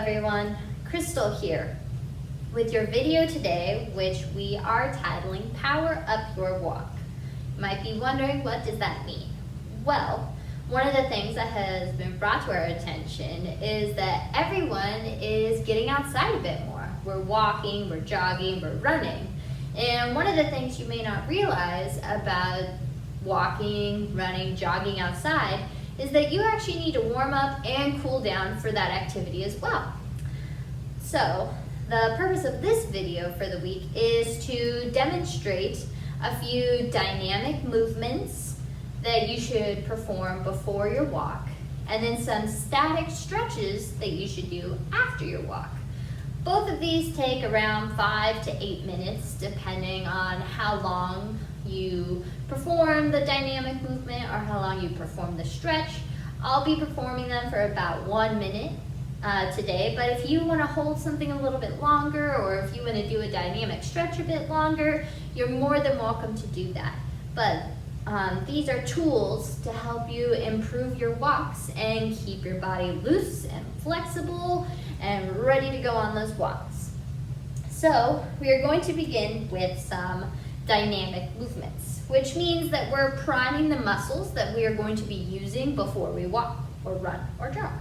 everyone, Kristel here with your video today, which we are titling Power Up Your Walk. You might be wondering, what does that mean? Well, one of the things that has been brought to our attention is that everyone is getting outside a bit more. We're walking, we're jogging, we're running. And one of the things you may not realize about walking, running, jogging outside is that you actually need to warm up and cool down for that activity as well. So the purpose of this video for the week is to demonstrate a few dynamic movements that you should perform before your walk, and then some static stretches that you should do after your walk. Both of these take around 5 to 8 minutes depending on how long you perform the dynamic movement or how long you perform the stretch. I'll be performing them for about 1 minute today, but if you want to hold something a little bit longer, or if you want to do a dynamic stretch a bit longer, you're more than welcome to do that. But these are tools to help you improve your walks and keep your body loose and flexible and ready to go on those walks. So we are going to begin with some dynamic movements, which means that we're priming the muscles that we are going to be using before we walk or run or jog.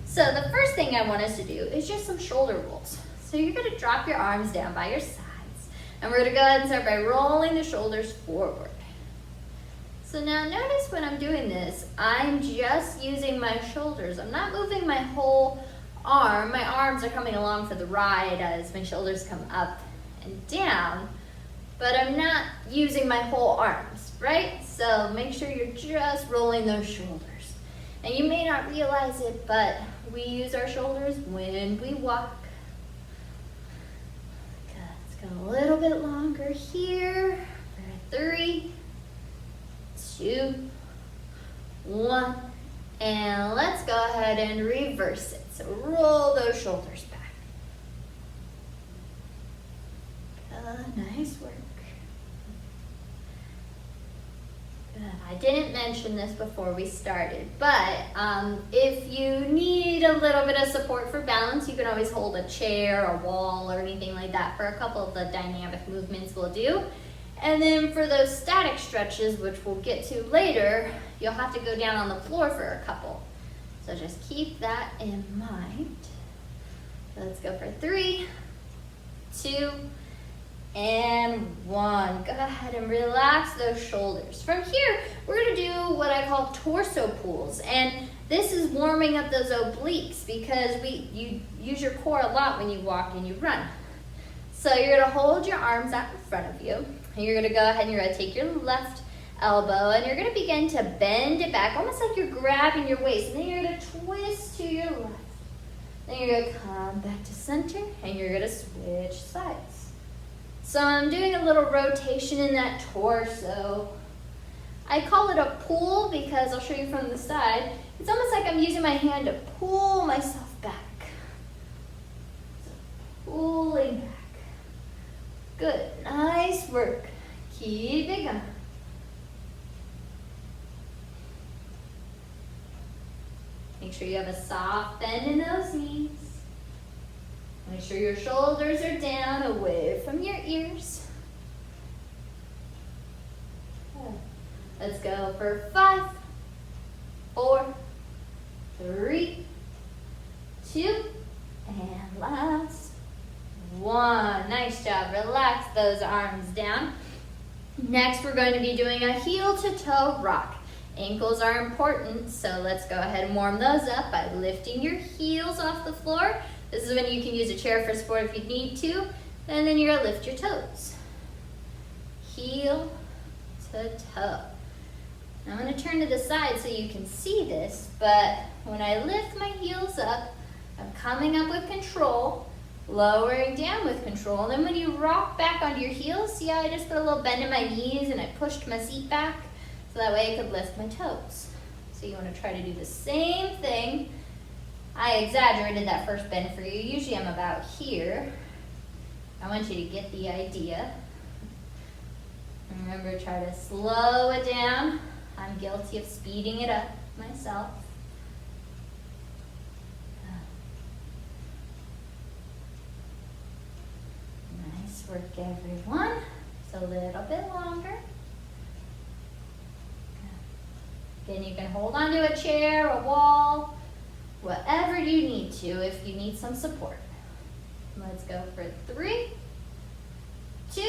So the first thing I want us to do is just some shoulder rolls. So you're going to drop your arms down by your sides, and we're going to go ahead and start by rolling the shoulders forward. So now notice when I'm doing this, I'm just using my shoulders. I'm not moving my whole arm. My arms are coming along for the ride as my shoulders come up and down, but I'm not using my whole arms, right? So make sure you're just rolling those shoulders. And you may not realize it, but we use our shoulders when we walk. Good. Let's go a little bit longer here. 3, 2, 1, and let's go ahead and reverse it. So roll those shoulders back. Good, nice work. Good. I didn't mention this before we started, but if you need a little bit of support for balance, you can always hold a chair, a wall, or anything like that for a couple of the dynamic movements we'll do. And then for those static stretches, which we'll get to later, you'll have to go down on the floor for a couple. So just keep that in mind. Let's go for 3, 2, and 1. Go ahead and relax those shoulders. From here, we're gonna do what I call torso pulls. And this is warming up those obliques because you use your core a lot when you walk and you run. So you're gonna hold your arms out in front of you. And you're gonna go ahead and you're gonna take your left elbow and you're gonna begin to bend it back, almost like you're grabbing your waist. And then you're gonna twist to your left. Then you're gonna come back to center and you're gonna switch sides. So I'm doing a little rotation in that torso. I call it a pull because I'll show you from the side. It's almost like I'm using my hand to pull myself back. So pulling back. Good, nice work. Keep it going. Make sure you have a soft bend in those knees. Make sure your shoulders are down away from your ears. Good. Let's go for 5, 4, 3, 2, and last 1. Nice job. Relax those arms down. Next, we're going to be doing a heel to toe rock. Ankles are important, so let's go ahead and warm those up by lifting your heels off the floor. This is when you can use a chair for support if you need to. And then you're going to lift your toes. Heel to toe. Now I'm going to turn to the side so you can see this, but when I lift my heels up, I'm coming up with control, lowering down with control. And then when you rock back onto your heels, see how I just put a little bend in my knees and I pushed my seat back so that way I could lift my toes. So you want to try to do the same thing. I exaggerated that first bend for you. Usually I'm about here. I want you to get the idea. And remember, try to slow it down. I'm guilty of speeding it up myself. Nice work, everyone. Just a little bit longer. Again, you can hold onto a chair, a wall, whatever you need to if you need some support. Let's go for 3, 2,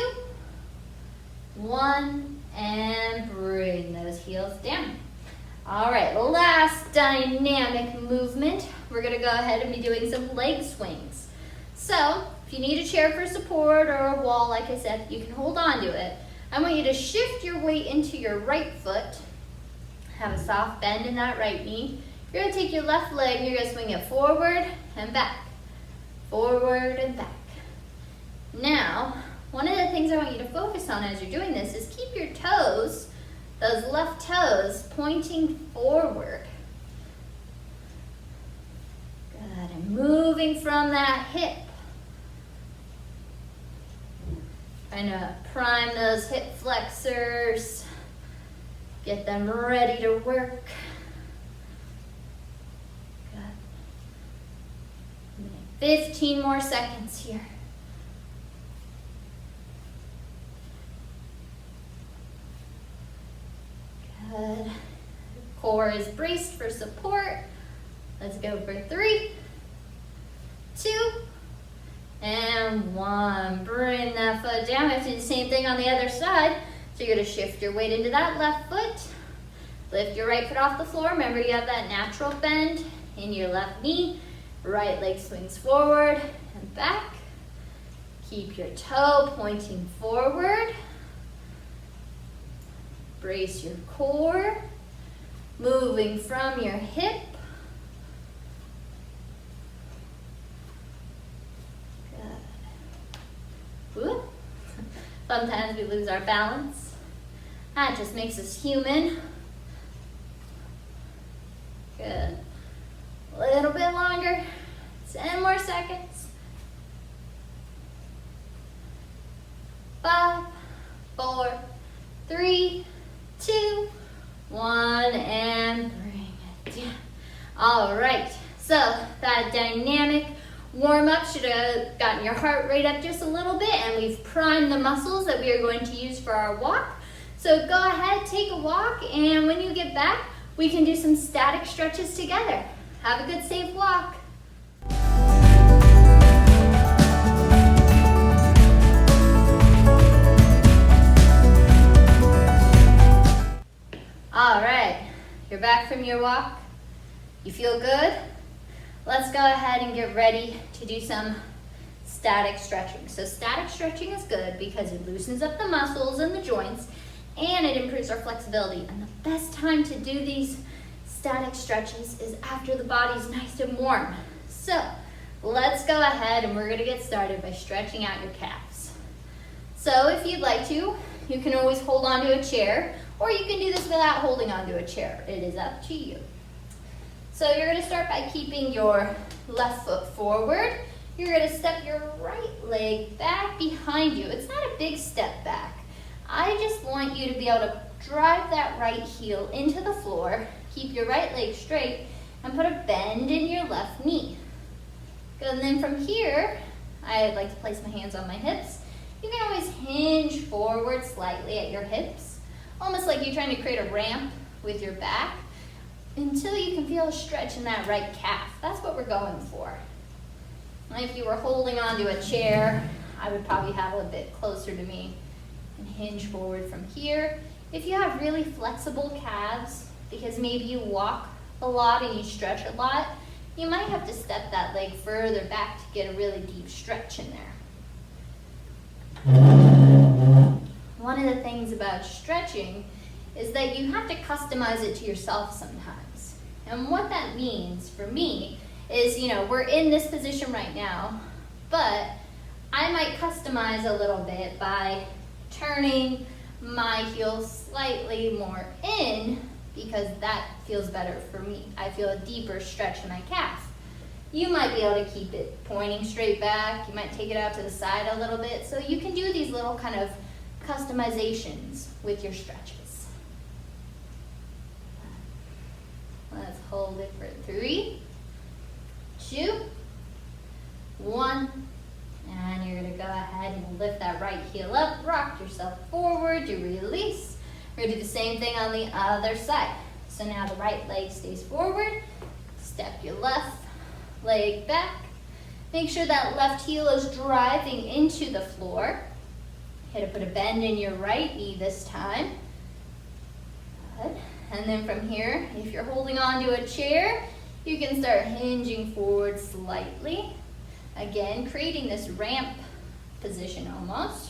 1, and bring those heels down. All right, last dynamic movement. We're gonna go ahead and be doing some leg swings. So, if you need a chair for support or a wall, like I said, you can hold on to it. I want you to shift your weight into your right foot. Have a soft bend in that right knee. You're gonna take your left leg and you're gonna swing it forward and back. Forward and back. Now, one of the things I want you to focus on as you're doing this is keep your toes, those left toes, pointing forward. Good, and moving from that hip. Trying to prime those hip flexors. Get them ready to work. Good. 15 more seconds here. Good. Core is braced for support. Let's go for 3, 2, and 1. Bring that foot down. We have to do the same thing on the other side. So you're gonna shift your weight into that left foot. Lift your right foot off the floor. Remember, you have that natural bend in your left knee. Right leg swings forward and back. Keep your toe pointing forward. Brace your core. Moving from your hip. Good. Ooh. Sometimes we lose our balance. That just makes us human. Good. A little bit longer. 10 more seconds. 5, 4, 3, 2, 1, and bring it down. All right, so that dynamic warm-up should have gotten your heart rate up just a little bit, and we've primed the muscles that we are going to use for our walk. So go ahead, take a walk, and when you get back, we can do some static stretches together. Have a good, safe walk. All right, you're back from your walk. You feel good? Let's go ahead and get ready to do some static stretching. So static stretching is good because it loosens up the muscles and the joints and it improves our flexibility. And the best time to do these static stretches is after the body's nice and warm. So let's go ahead and we're gonna get started by stretching out your calves. So if you'd like to, you can always hold onto a chair or you can do this without holding onto a chair. It is up to you. So you're gonna start by keeping your left foot forward. You're gonna step your right leg back behind you. It's not a big step back. I just want you to be able to drive that right heel into the floor, keep your right leg straight, and put a bend in your left knee. Good, and then from here, I like to place my hands on my hips. You can always hinge forward slightly at your hips, almost like you're trying to create a ramp with your back, until you can feel a stretch in that right calf. That's what we're going for. And if you were holding onto a chair, I would probably have a bit closer to me and hinge forward from here. If you have really flexible calves, because maybe you walk a lot and you stretch a lot, you might have to step that leg further back to get a really deep stretch in there. One of the things about stretching is that you have to customize it to yourself sometimes. And what that means for me is, we're in this position right now, but I might customize a little bit by turning my heel slightly more in because that feels better for me. I feel a deeper stretch in my calf. You might be able to keep it pointing straight back. You might take it out to the side a little bit. So you can do these little kind of customizations with your stretches. Let's hold it for 3, 2, 1, And you're gonna go ahead and lift that right heel up, rock yourself forward, you release. We're gonna do the same thing on the other side. So now the right leg stays forward, step your left leg back. Make sure that left heel is driving into the floor. You're gonna put a bend in your right knee this time. Good. And then from here, if you're holding on to a chair, you can start hinging forward slightly. Again, creating this ramp position almost.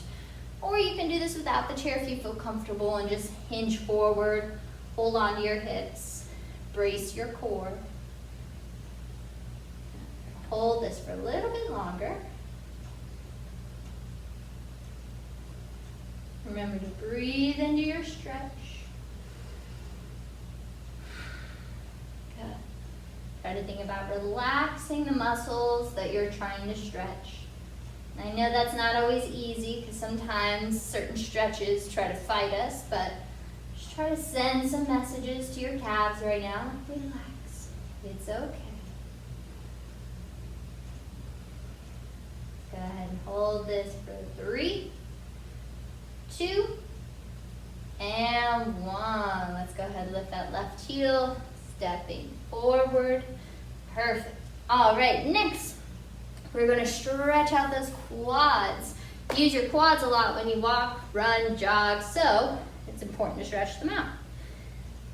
Or you can do this without the chair if you feel comfortable and just hinge forward, hold on to your hips, brace your core. Hold this for a little bit longer. Remember to breathe into your stretch. Good. Try to think about relaxing the muscles that you're trying to stretch. I know that's not always easy because sometimes certain stretches try to fight us, but just try to send some messages to your calves right now. Relax. It's okay. Go ahead and hold this for 3, 2, and 1. Let's go ahead and lift that left heel, stepping forward. Perfect. All right, next, we're gonna stretch out those quads. Use your quads a lot when you walk, run, jog, so it's important to stretch them out.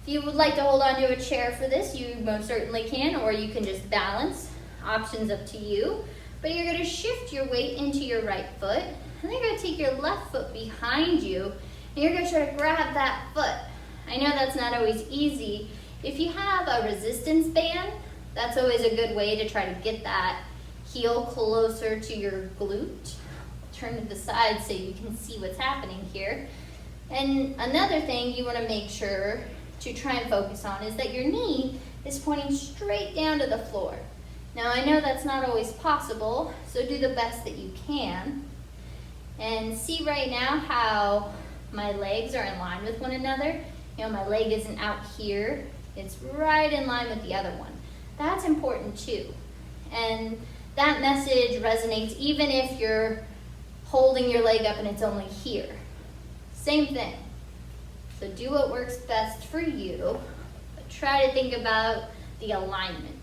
If you would like to hold onto a chair for this, you most certainly can, or you can just balance. Options up to you. But you're gonna shift your weight into your right foot, and then you're gonna take your left foot behind you, and you're gonna try to grab that foot. I know that's not always easy. If you have a resistance band, that's always a good way to try to get that heel closer to your glute. Turn to the side so you can see what's happening here. And another thing you wanna make sure to try and focus on is that your knee is pointing straight down to the floor. Now I know that's not always possible, so do the best that you can. And see right now how my legs are in line with one another. You know, my leg isn't out here, it's right in line with the other one. That's important too. And that message resonates even if you're holding your leg up and it's only here. Same thing. So do what works best for you, but try to think about the alignment.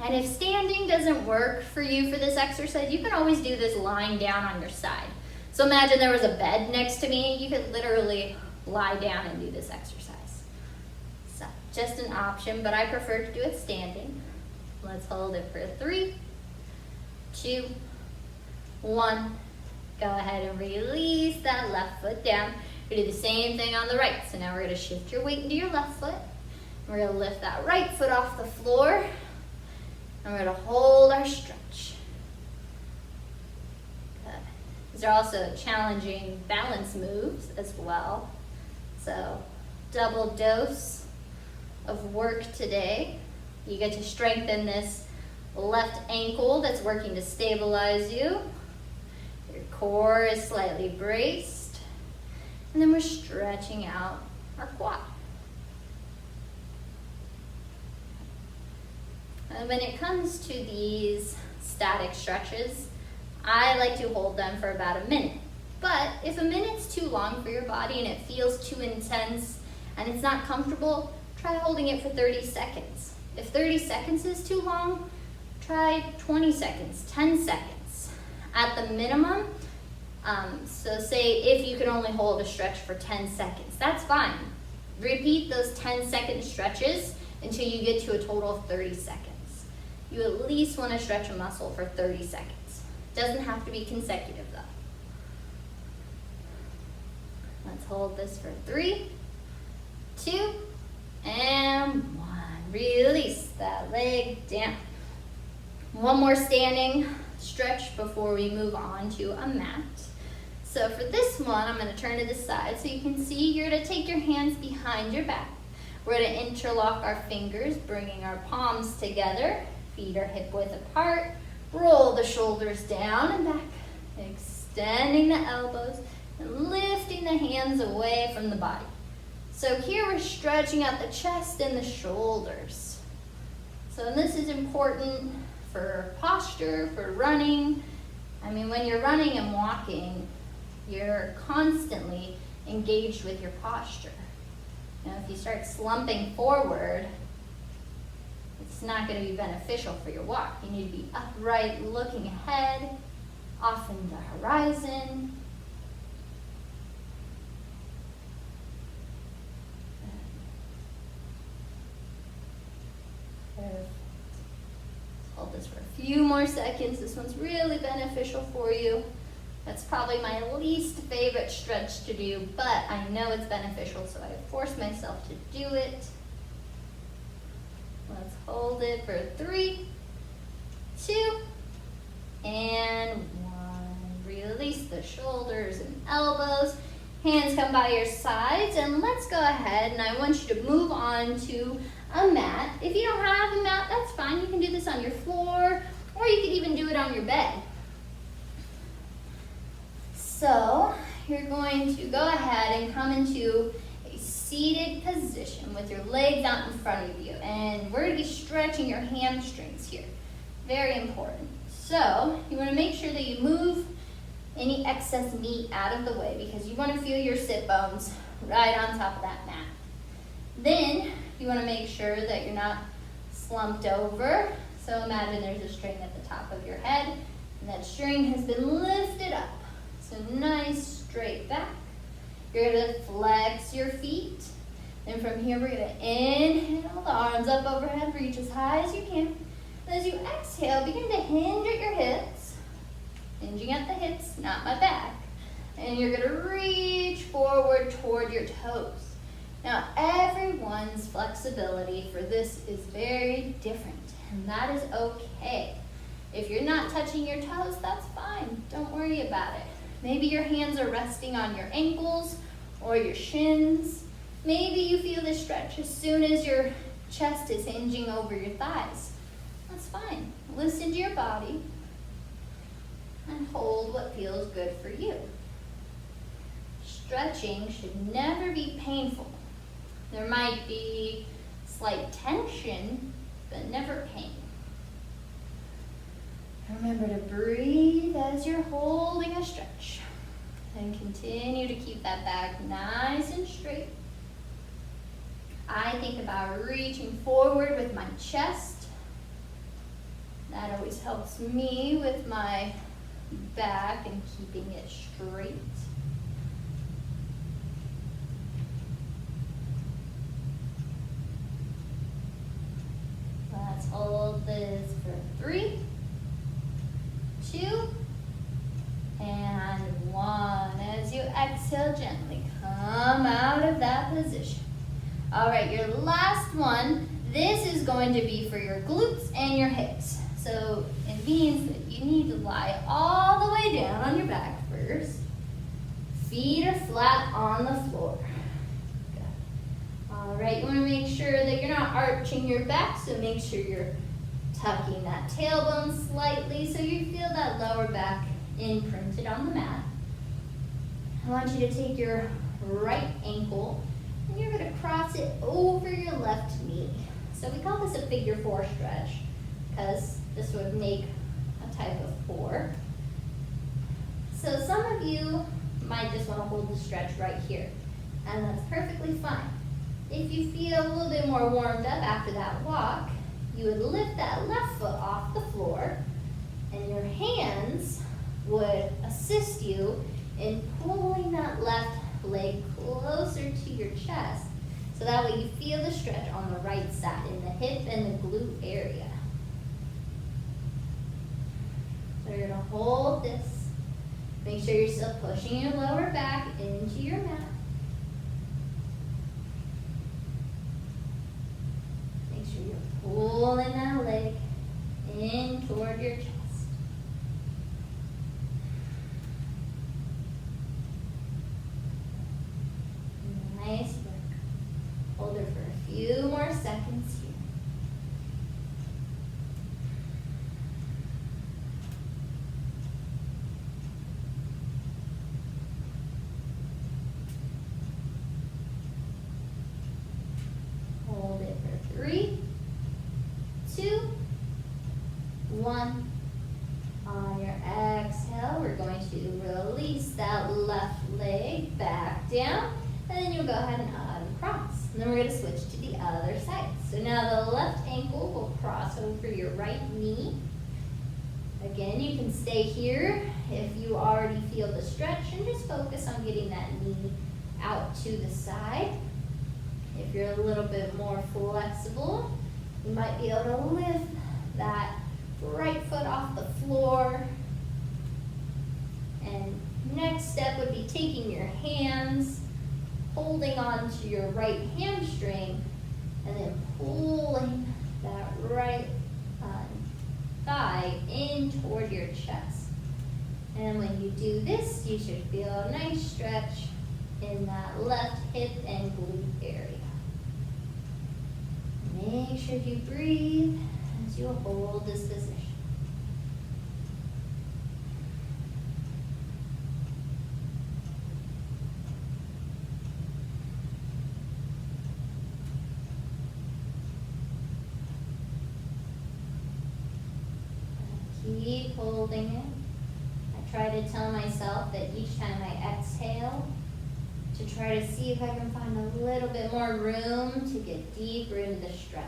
And if standing doesn't work for you for this exercise, you can always do this lying down on your side. So imagine there was a bed next to me, you could literally lie down and do this exercise. So just an option, but I prefer to do it standing. Let's hold it for 3, 2, 1. Go ahead and release that left foot down. We're gonna do the same thing on the right. So now we're gonna shift your weight into your left foot. We're gonna lift that right foot off the floor. And we're gonna hold our stretch. Good. These are also challenging balance moves as well. So double dose of work today. You get to strengthen this left ankle that's working to stabilize you. Your core is slightly braced. And then we're stretching out our quad. And when it comes to these static stretches, I like to hold them for about a minute. But if a minute's too long for your body and it feels too intense and it's not comfortable, try holding it for 30 seconds. If 30 seconds is too long, try 20 seconds, 10 seconds. At the minimum, so say if you can only hold a stretch for 10 seconds, that's fine. Repeat those 10-second stretches until you get to a total of 30 seconds. You at least want to stretch a muscle for 30 seconds. Doesn't have to be consecutive though. Let's hold this for 3, 2, and 1. Release that leg down. One more standing stretch before we move on to a mat. So for this one, I'm going to turn to the side so you can see. You're going to take your hands behind your back. We're going to interlock our fingers, bringing our palms together. Feet are hip width apart. Roll the shoulders down and back. Extending the elbows and lifting the hands away from the body. So here we're stretching out the chest and the shoulders. So this is important for posture, for running. I mean, when you're running and walking, you're constantly engaged with your posture. You know, if you start slumping forward, it's not going to be beneficial for your walk. You need to be upright, looking ahead, off in the horizon. Hold this for a few more seconds. This one's really beneficial for you. That's probably my least favorite stretch to do, but I know it's beneficial, so I force myself to do it. Let's hold it for 3, 2, and 1. Release the shoulders and elbows. Hands come by your sides, and let's go ahead, and I want you to move on to a mat. If you don't have a mat, that's fine. You can do this on your floor, or you can even do it on your bed. So you're going to go ahead and come into a seated position with your legs out in front of you. And we're going to be stretching your hamstrings here. Very important. So you want to make sure that you move any excess meat out of the way because you want to feel your sit bones right on top of that mat. Then you want to make sure that you're not slumped over. So imagine there's a string at the top of your head, and that string has been lifted up. So nice straight back. You're going to flex your feet. Then from here, we're going to inhale, the arms up overhead, reach as high as you can. And as you exhale, begin to hinge at your hips. Hinging at the hips, not my back. And you're going to reach forward toward your toes. Now, everyone's flexibility for this is very different, and that is okay. If you're not touching your toes, that's fine. Don't worry about it. Maybe your hands are resting on your ankles or your shins. Maybe you feel this stretch as soon as your chest is hinging over your thighs. That's fine. Listen to your body and hold what feels good for you. Stretching should never be painful. There might be slight tension, but never pain. Remember to breathe as you're holding a stretch. And continue to keep that back nice and straight. I think about reaching forward with my chest. That always helps me with my back and keeping it straight. Let's hold this for 3, 2, and 1. As you exhale, gently come out of that position. All right, your last one, this is going to be for your glutes and your hips. So it means that you need to lie all the way down on your back first. Feet are flat on the floor. Good. All right, you want to make sure that you're not arching your back, so make sure you're tucking that tailbone slightly so you feel that lower back imprinted on the mat. I want you to take your right ankle and you're going to cross it over your left knee. So we call this a figure 4 stretch because this would make a type of 4. So some of you might just want to hold the stretch right here, and that's perfectly fine. If you feel a little bit more warmed up after that walk, you would lift that left foot off the floor, and your hands would assist you in pulling that left leg closer to your chest, so that way you feel the stretch on the right side in the hip and the glute area. So you're going to hold this. Make sure you're still pushing your lower back into your mat. Make sure you're pulling that leg in toward your chest. Nice work. Hold it for a few more seconds here. back down, and then you'll go ahead and uncross. And then we're going to switch to the other side. So now the left ankle will cross over your right knee. Again, you can stay here if you already feel the stretch, and just focus on getting that knee out to the side. If you're a little bit more flexible, you might be able to lift that right foot off the floor. And next step would be taking your hands, holding on to your right hamstring, and then pulling that right thigh in toward your chest. And when you do this, you should feel a nice stretch in that left hip and glute area. Make sure you breathe as you hold this position. Keep holding it. I try to tell myself that each time I exhale, to try to see if I can find a little bit more room to get deeper into the stretch.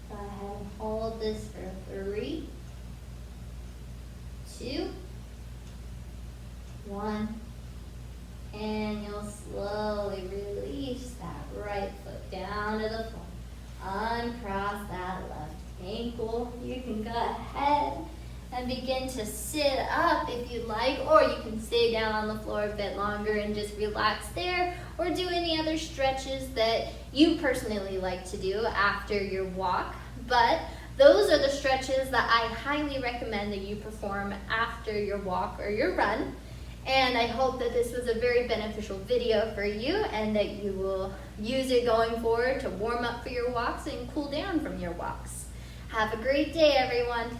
Go ahead and hold this for 3, 2, 1, and you'll slowly release that right foot down to the floor. Uncross that left ankle. You can go ahead and begin to sit up if you'd like, or you can stay down on the floor a bit longer and just relax there, or do any other stretches that you personally like to do after your walk. But those are the stretches that I highly recommend that you perform after your walk or your run. And I hope that this was a very beneficial video for you, and that you will use it going forward to warm up for your walks and cool down from your walks. Have a great day, everyone.